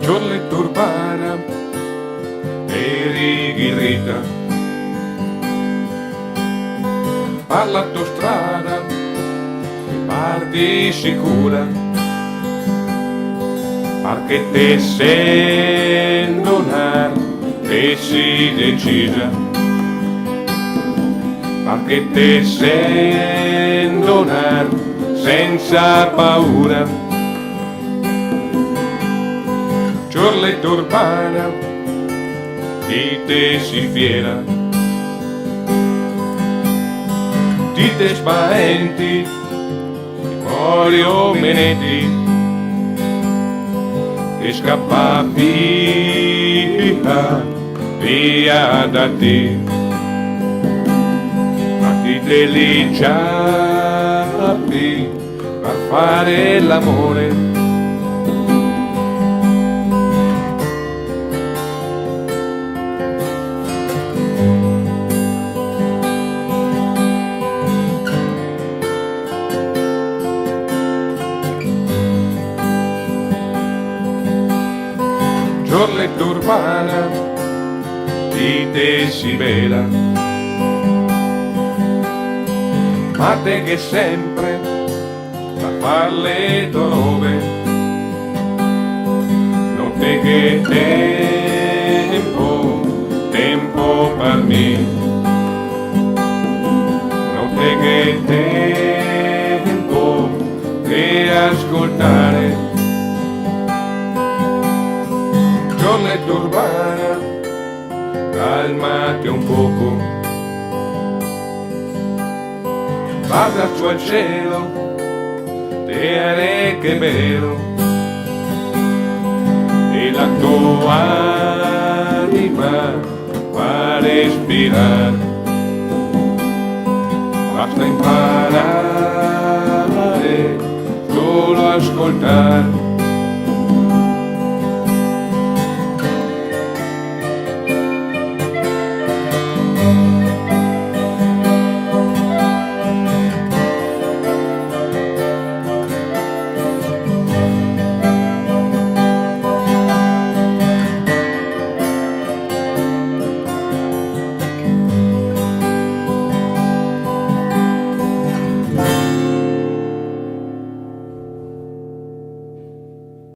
Giorletto urbana e righirita, per l'autostrada parti sicura, perché te sento donar e si decisa, perché te sento donar senza paura. Giorletto urbana, di te si fiera, di te spaventi, cuori o menetti, che scappa via da te, ma ti te li giappi per fare l'amore. Giorletto urbana, di te si vela, ma te che sempre a farle trove, non te che tempo per me, non te che tempo che ascoltare. Giorletto urbana, calmati un poco, guarda su al cielo, te haré che bello, e la tua anima va a respirar, basta imparare solo ascoltare.